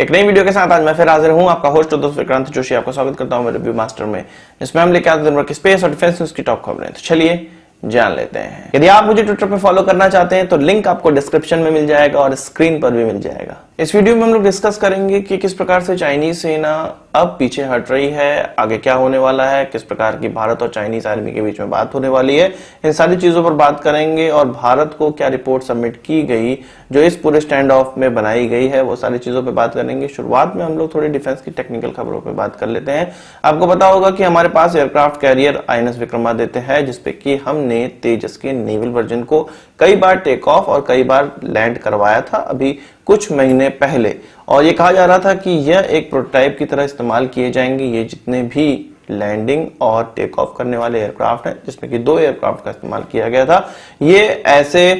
एक नई वीडियो के साथ आज मैं फिर हाजिर हूं, आपका होस्ट दोस्त विक्रांत जोशी। आपका स्वागत करता हूं मेरे रिव्यू मास्टर में। इसमें हम लेके आते हैं दिन भर की स्पेस और डिफेंस न्यूज की टॉप खबरें। तो चलिए जान लेते हैं। यदि आप मुझे ट्विटर पे फॉलो करना चाहते हैं तो लिंक आपको डिस्क्रिप्शन में मिल जाएगा और स्क्रीन पर भी मिल जाएगा। इस वीडियो में हम लोग डिस्कस करेंगे कि किस प्रकार से चाइनीज सेना अब पीछे हट रही है, आगे क्या होने वाला है, किस प्रकार की भारत और चाइनीज आर्मी के बीच में बात होने वाली है। इन सारी चीजों पर बात करेंगे और भारत को क्या रिपोर्ट सबमिट की गई जो इस पूरे स्टैंड ऑफ में बनाई गई है, वो सारी चीजों पर बात करेंगे। शुरुआत में हम लोग थोड़ी डिफेंस की टेक्निकल खबरों पर बात कर लेते हैं। आपको पता होगा कि हमारे पास एयरक्राफ्ट कैरियर INS विक्रमादित्य है, जिसपे कि हमने तेजस के नेवल वर्जन को कई बार टेक ऑफ और कई बार लैंड करवाया था अभी कुछ महीने पहले। और ये कहा जा रहा था कि यह एक प्रोटोटाइप की तरह इस्तेमाल किए जाएंगे ये जितने भी लैंडिंग और टेक ऑफ करने वाले एयरक्राफ्ट हैं, जिसमें कि 2 एयरक्राफ्ट का इस्तेमाल किया गया था। ये ऐसे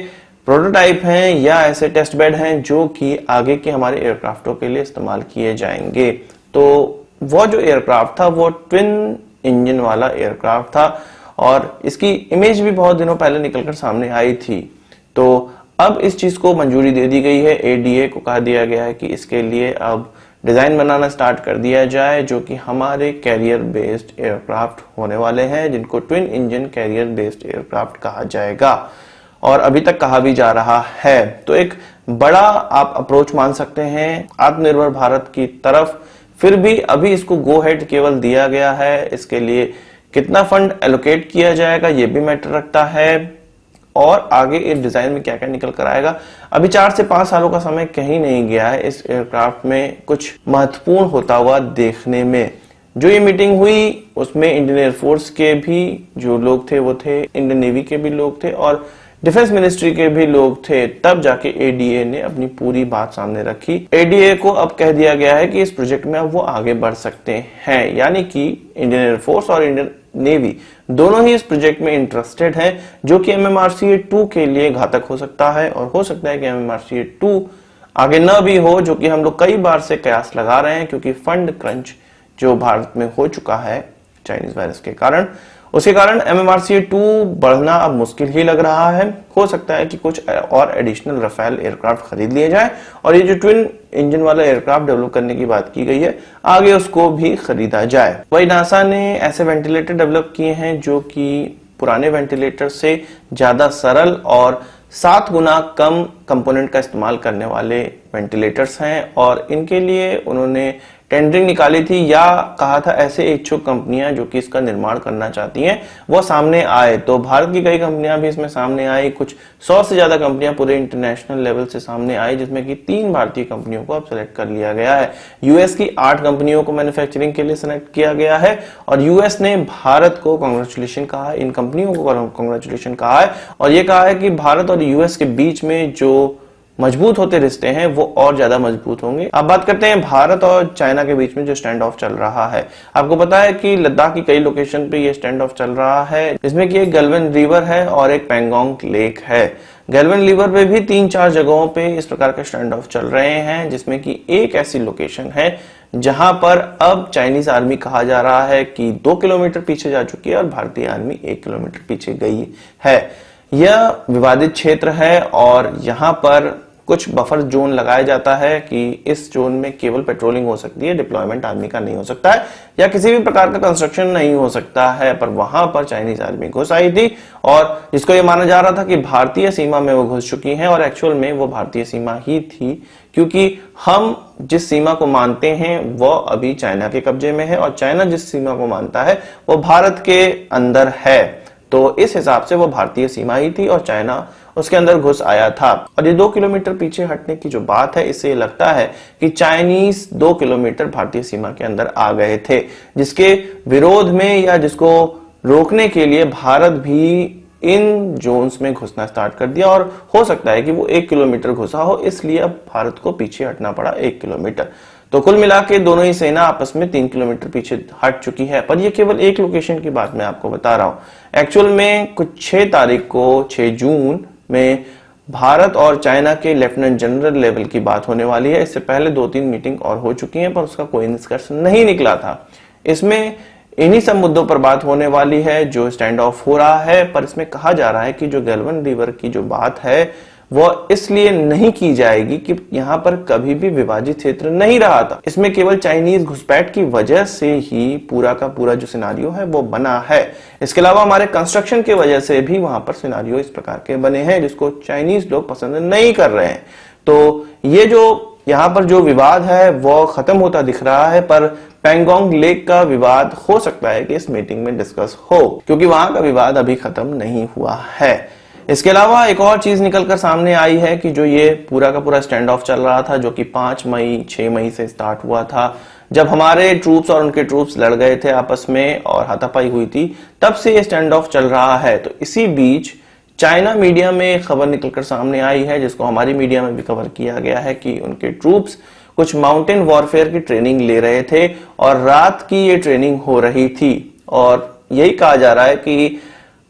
प्रोटोटाइप हैं या ऐसे टेस्ट बेड हैं जो कि आगे के हमारे एयरक्राफ्टों के लिए इस्तेमाल किए जाएंगे। तो वो जो एयरक्राफ्ट था वो ट्विन इंजन वाला एयरक्राफ्ट था और इसकी इमेज भी बहुत दिनों पहले निकलकर सामने आई थी। तो अब इस चीज को मंजूरी दे दी गई है। ADA को कहा दिया गया है कि इसके लिए अब डिजाइन बनाना स्टार्ट कर दिया जाए, जो कि हमारे कैरियर बेस्ड एयरक्राफ्ट होने वाले हैं, जिनको twin engine career based aircraft कहा जाएगा और अभी तक कहा भी जा रहा है। तो एक बड़ा आप अप्रोच मान सकते हैं आत्मनिर्भर भारत की तरफ। फिर भी अभी इसको गो हेड केवल दिया गया है। इसके लिए कितना फंड एलोकेट किया जाएगा ये भी मैटर रखता है और आगे इस डिजाइन में क्या क्या निकल कर आएगा। अभी 4 से 5 सालों का समय कहीं नहीं गया है इस एयरक्राफ्ट में कुछ महत्वपूर्ण होता हुआ देखने में। जो ये मीटिंग हुई उसमें इंडियन एयरफोर्स के भी जो लोग थे वो थे, इंडियन नेवी के भी लोग थे और डिफेंस मिनिस्ट्री के भी लोग थे। तब जाके ADA ने अपनी पूरी बात सामने रखी। ADA को अब कह दिया गया है कि इस प्रोजेक्ट में अब वो आगे बढ़ सकते हैं, यानी कि इंडियन एयरफोर्स और इंडियन नेवी दोनों ही इस प्रोजेक्ट में इंटरेस्टेड हैं, जो कि MMRCA 2 के लिए घातक हो सकता है और हो सकता है कि MMRCA 2 आगे न भी हो, जो कि हम लोग कई बार से कयास लगा रहे हैं, क्योंकि फंड क्रंच जो भारत में हो चुका है चाइनीज वायरस के कारण, उसके कारण MMRCA 2 बढ़ना अब मुश्किल ही लग रहा है। हो सकता है कि कुछ और एडिशनल राफेल एयरक्राफ्ट खरीद लिए जाए और ये जो ट्विन इंजन वाला एयरक्राफ्ट डेवलप करने की बात की गई है आगे उसको भी खरीदा जाए। वही नासा ने ऐसे वेंटिलेटर डेवलप किए हैं जो कि पुराने वेंटिलेटर से ज्यादा सरल और 7 गुना कम कंपोनेंट का इस्तेमाल करने वाले वेंटिलेटर्स हैं और इनके लिए उन्होंने टेंडरिंग निकाली थी या कहा था ऐसे इच्छुक कंपनियां जो कि इसका निर्माण करना चाहती हैं वो सामने आए। तो भारत की कई कंपनियां भी इसमें सामने आई, कुछ 100 से ज्यादा कंपनियां पूरे इंटरनेशनल लेवल से सामने आई, जिसमें कि 3 भारतीय कंपनियों को अब सेलेक्ट कर लिया गया है। US की 8 कंपनियों को मैन्युफैक्चरिंग के लिए सेलेक्ट किया गया है और US ने भारत को कांग्रेचुलेशन कहा है, इन कंपनियों को कांग्रेचुलेशन कहा है और ये कहा है कि भारत और US के बीच में जो मजबूत होते रिश्ते हैं वो और ज्यादा मजबूत होंगे। अब बात करते हैं भारत और चाइना के बीच में जो स्टैंड ऑफ चल रहा है। आपको पता है कि लद्दाख की कई लोकेशन पे ये स्टैंड ऑफ चल रहा है, जिसमें कि एक गलवान रिवर है और एक पैंगोंग लेक है। गलवान रिवर पे भी 3-4 जगहों पे इस प्रकार के स्टैंड ऑफ चल रहे हैं, जिसमें कि एक ऐसी लोकेशन है जहां पर अब चाइनीज आर्मी कहा जा रहा है कि 2 किलोमीटर पीछे जा चुकी है और भारतीय आर्मी 1 किलोमीटर पीछे गई है। यह विवादित क्षेत्र है और यहाँ पर कुछ बफर जोन लगाया जाता है कि इस जोन में केवल पेट्रोलिंग हो सकती है, डिप्लॉयमेंट आर्मी का नहीं हो सकता है या किसी भी प्रकार का कंस्ट्रक्शन नहीं हो सकता है। पर वहां पर चाइनीज आर्मी घुस आई थी और जिसको ये माना जा रहा था कि भारतीय सीमा में वो घुस चुकी हैं और एक्चुअल में वो भारतीय सीमा ही थी, क्योंकि हम जिस सीमा को मानते हैं वो अभी चाइना के कब्जे में है और चाइना जिस सीमा को मानता है वो भारत के अंदर है। तो इस हिसाब से वो भारतीय सीमा ही थी और चाइना उसके अंदर घुस आया था। और ये 2 किलोमीटर पीछे हटने की जो बात है, इससे लगता है कि चाइनीज 2 किलोमीटर भारतीय सीमा के अंदर आ गए थे, जिसके विरोध में या जिसको रोकने के लिए भारत भी इन जोन्स में घुसना स्टार्ट कर दिया और हो सकता है कि वो 1 किलोमीटर घुसा हो, इसलिए अब भारत को पीछे हटना पड़ा 1 किलोमीटर। तो कुल मिला के दोनों ही सेना आपस में 3 किलोमीटर पीछे हट चुकी है। पर ये केवल एक लोकेशन की बात मैं आपको बता रहा हूं। एक्चुअल में कुछ 6 तारीख को 6 जून में भारत और चाइना के लेफ्टिनेंट जनरल लेवल की बात होने वाली है। इससे पहले 2-3 मीटिंग और हो चुकी हैं पर उसका कोई निष्कर्ष नहीं निकला था। इसमें इन्हीं सब मुद्दों पर बात होने वाली है जो स्टैंड ऑफ हो रहा है। पर इसमें कहा जा रहा है कि जो गलवान रिवर की जो बात है वो इसलिए नहीं की जाएगी कि यहां पर कभी भी विभाजित क्षेत्र नहीं रहा था। इसमें केवल चाइनीज घुसपैठ की वजह से ही पूरा का पूरा जो सिनारियो है वो बना है। इसके अलावा हमारे कंस्ट्रक्शन की वजह से भी वहां पर सिनारियो इस प्रकार के बने हैं जिसको चाइनीज लोग पसंद नहीं कर रहे हैं। तो ये जो यहाँ पर जो विवाद है वो खत्म होता दिख रहा है, पर पैंगोंग लेक का विवाद हो सकता है कि इस मीटिंग में डिस्कस हो, क्योंकि वहां का विवाद अभी खत्म नहीं हुआ है। इसके अलावा एक और चीज निकलकर सामने आई है कि जो ये पूरा का पूरा स्टैंड ऑफ चल रहा था, जो कि 5 मई 6 मई से स्टार्ट हुआ था, जब हमारे ट्रूप्स और उनके ट्रूप्स लड़ गए थे आपस में और हाथापाई हुई थी, तब से ये स्टैंड ऑफ चल रहा है। तो इसी बीच चाइना मीडिया में खबर निकलकर सामने आई है, जिसको हमारी मीडिया में भी कवर किया गया है, कि उनके ट्रूप्स कुछ माउंटेन वॉरफेयर की ट्रेनिंग ले रहे थे और रात की ये ट्रेनिंग हो रही थी। और यही कहा जा रहा है कि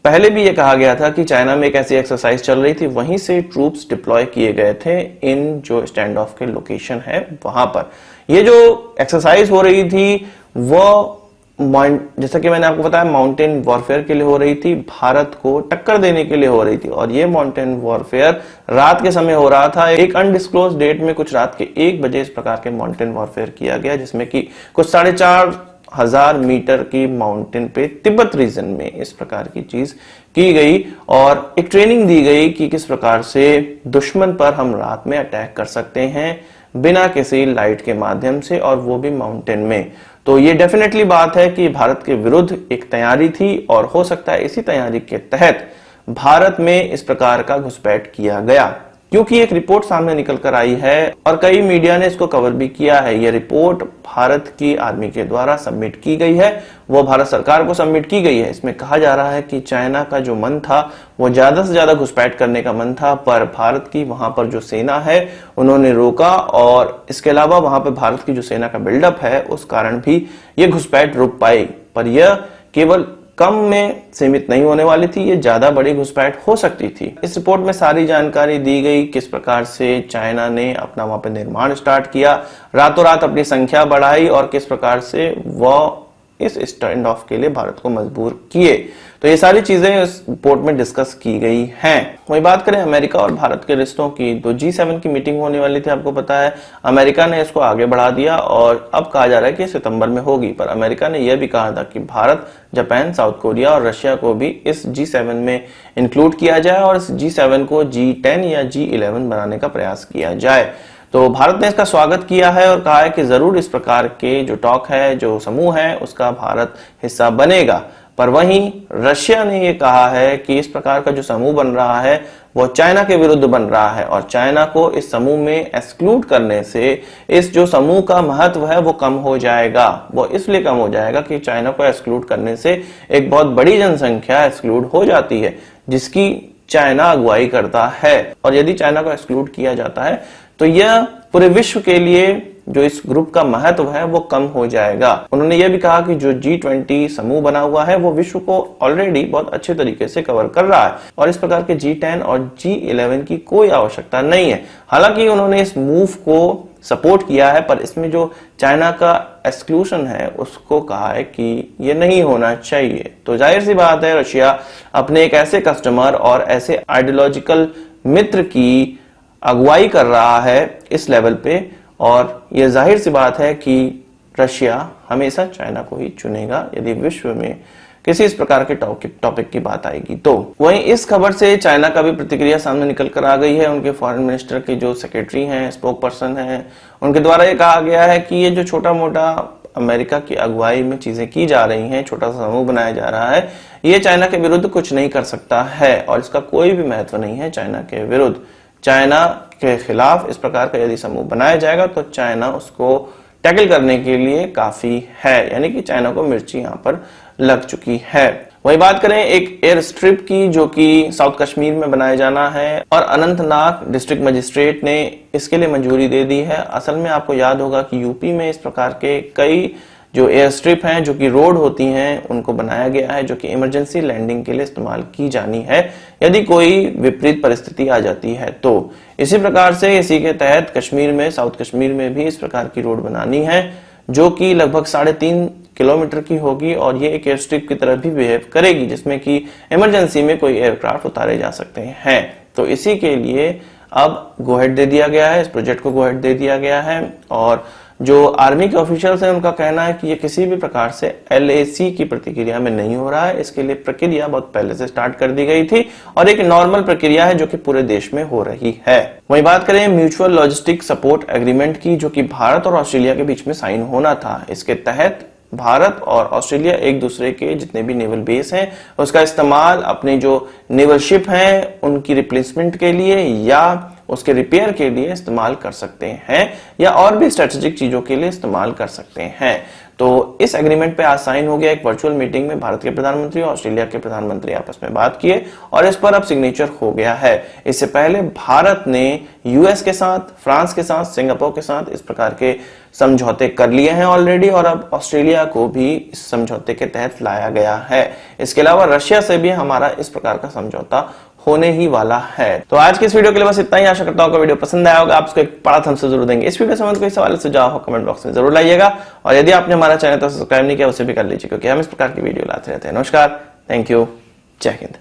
पहले भी ये कहा गया था कि चाइना में एक ऐसी एक्सरसाइज चल रही थी, वहीं से ट्रूप्स डिप्लॉय किए गए थे इन जो स्टैंड ऑफ के लोकेशन है वहां पर। ये जो एक्सरसाइज हो रही थी वो जैसा कि मैंने आपको बताया माउंटेन वॉरफेयर के लिए हो रही थी, भारत को टक्कर देने के लिए हो रही थी। और ये माउंटेन वॉरफेयर रात के समय हो रहा था। एक अनडिस्क्लोज डेट में कुछ रात के 1 बजे इस प्रकार के माउंटेन वॉरफेयर किया गया, जिसमें कि कुछ 4,500 मीटर की माउंटेन पे तिब्बत रीजन में इस प्रकार की चीज की गई और एक ट्रेनिंग दी गई कि किस प्रकार से दुश्मन पर हम रात में अटैक कर सकते हैं बिना किसी लाइट के माध्यम से, और वो भी माउंटेन में। तो ये डेफिनेटली बात है कि भारत के विरुद्ध एक तैयारी थी और हो सकता है इसी तैयारी के तहत भारत में इस प्रकार का घुसपैठ किया गया, क्योंकि एक रिपोर्ट सामने निकल कर आई है और कई मीडिया ने इसको कवर भी किया है। यह रिपोर्ट भारत की आर्मी के द्वारा सबमिट की गई है, वो भारत सरकार को सबमिट की गई है। इसमें कहा जा रहा है कि चाइना का जो मन था वो ज्यादा से ज्यादा घुसपैठ करने का मन था, पर भारत की वहां पर जो सेना है उन्होंने रोका, और इसके अलावा वहां पर भारत की जो सेना का बिल्डअप है उस कारण भी ये घुसपैठ रुक पाई। पर यह केवल कम में सीमित नहीं होने वाली थी, ये ज्यादा बड़ी घुसपैठ हो सकती थी। इस रिपोर्ट में सारी जानकारी दी गई, किस प्रकार से चाइना ने अपना वहां पे निर्माण स्टार्ट किया, रातों रात अपनी संख्या बढ़ाई और किस प्रकार से वह इस स्टैंड ऑफ के लिए भारत को मजबूर किए। तो ये सारी चीजें इस रिपोर्ट में डिस्कस की गई हैं। वही बात करें अमेरिका और भारत के रिश्तों की, तो G7 की मीटिंग होने वाली थी, आपको पता है। अमेरिका ने इसको आगे बढ़ा दिया और अब कहा जा रहा है कि सितंबर में होगी, पर अमेरिका ने यह भी कहा था कि भारत, जापान, साउथ कोरिया और रशिया को भी इस G7 में इंक्लूड किया जाए और इस G7 को G10 या G11 बनाने का प्रयास किया जाए। तो भारत ने इसका स्वागत किया है और कहा है कि जरूर इस प्रकार के जो टॉक है, जो समूह है, उसका भारत हिस्सा बनेगा। पर वहीं रशिया ने यह कहा है कि इस प्रकार का जो समूह बन रहा है वो चाइना के विरुद्ध बन रहा है और चाइना को इस समूह में एक्सक्लूड करने से इस जो समूह का महत्व है वो कम हो जाएगा। वो इसलिए कम हो जाएगा कि चाइना को एक्सक्लूड करने से एक बहुत बड़ी जनसंख्या एक्सक्लूड हो जाती है, जिसकी चाइना अगुवाई करता है। और यदि चाइना को एक्सक्लूड किया जाता है तो यह पूरे विश्व के लिए जो इस ग्रुप का महत्व है वो कम हो जाएगा। उन्होंने यह भी कहा कि जो G20 समूह बना हुआ है वो विश्व को ऑलरेडी बहुत अच्छे तरीके से कवर कर रहा है और इस प्रकार के G10 और G11 की कोई आवश्यकता नहीं है। हालांकि उन्होंने इस मूव को सपोर्ट किया है, पर इसमें जो चाइना का एक्सक्लूशन है उसको कहा है कि ये नहीं होना चाहिए। तो जाहिर सी बात है रशिया अपने एक ऐसे कस्टमर और ऐसे आइडियोलॉजिकल मित्र की अगुवाई कर रहा है इस लेवल पे, और यह जाहिर सी बात है कि रशिया हमेशा चाइना को ही चुनेगा यदि विश्व में किसी इस प्रकार के टॉपिक की बात आएगी। तो वहीं इस खबर से चाइना का भी प्रतिक्रिया सामने निकल कर आ गई है। उनके फॉरेन मिनिस्टर के जो सेक्रेटरी हैं, स्पोक पर्सन हैं, उनके द्वारा ये कहा गया है कि ये जो छोटा मोटा अमेरिका की अगुवाई में चीजें की जा रही हैं, छोटा सा समूह बनाया जा रहा है, ये चाइना के विरुद्ध कुछ नहीं कर सकता है और इसका कोई भी महत्व नहीं है चाइना के विरुद्ध। चाइना के खिलाफ इस प्रकार का यदि समूह बनाया जाएगा तो चाइना उसको टैकल करने के लिए काफी है, यानी कि चाइना को मिर्ची यहां पर लग चुकी है। वही बात करें एक एयर स्ट्रिप की जो कि साउथ कश्मीर में बनाया जाना है और अनंतनाग डिस्ट्रिक्ट मजिस्ट्रेट ने इसके लिए मंजूरी दे दी है। असल में आपको याद होगा कि यूपी में इस प्रकार के कई जो एयर स्ट्रिप हैं, जो कि रोड होती हैं, उनको बनाया गया है जो कि इमरजेंसी लैंडिंग के लिए इस्तेमाल की जानी है यदि कोई विपरीत परिस्थिति आ जाती है। तो इसी प्रकार से इसी के तहत कश्मीर में, साउथ कश्मीर में भी इस प्रकार की रोड बनानी है जो कि लगभग 3.5 किलोमीटर की होगी और ये एक एयर स्ट्रिप की तरह भी बिहेव करेगी, जिसमें कि इमरजेंसी में कोई एयरक्राफ्ट उतारे जा सकते हैं। तो इसी के लिए अब गो हेड दे दिया गया है, इस प्रोजेक्ट को गो हेड दे दिया गया है। और जो आर्मी के ऑफिशियल्स हैं उनका कहना है कि ये किसी भी प्रकार से LAC की प्रतिक्रिया में नहीं हो रहा है। इसके लिए प्रक्रिया बहुत पहले से स्टार्ट कर दी गई थी और एक नॉर्मल प्रक्रिया है जो कि पूरे देश में हो रही है। वहीं बात करें म्यूचुअल लॉजिस्टिक सपोर्ट एग्रीमेंट की, जो कि भारत और ऑस्ट्रेलिया के बीच में साइन होना था। इसके तहत भारत और ऑस्ट्रेलिया एक दूसरे के जितने भी नेवल बेस हैं उसका इस्तेमाल अपनी जो नेवल शिप हैं उनकी रिप्लेसमेंट के लिए या उसके रिपेयर के लिए इस्तेमाल कर सकते हैं या और भी स्ट्रेटेजिक चीजों के लिए इस्तेमाल कर सकते हैं। तो इस एग्रीमेंट पे आज साइन हो गया। एक वर्चुअल मीटिंग में भारत के प्रधानमंत्री और ऑस्ट्रेलिया के प्रधानमंत्री आपस में बात किए और इस पर अब सिग्नेचर हो गया है। इससे पहले भारत ने US के साथ, फ्रांस के साथ, सिंगापुर के साथ इस प्रकार के समझौते कर लिए हैं ऑलरेडी और अब ऑस्ट्रेलिया को भी इस समझौते के तहत लाया गया है। इसके अलावा रशिया से भी हमारा इस प्रकार का समझौता होने ही वाला है। तो आज के इस वीडियो के लिए बस इतना ही। आशा करता हूं कि वीडियो पसंद आया होगा। आपको एक बड़ा थम्स अप जरूर देंगे। इस वीडियो से संबंधित कोई सवाल सुझाव हो कमेंट बॉक्स में जरूर लाइएगा और यदि आपने हमारा चैनल तो सब्सक्राइब नहीं किया उसे भी कर लीजिए, क्योंकि हम इस प्रकार की वीडियो लाते रहते हैं। नमस्कार, थैंक यू, जय हिंद।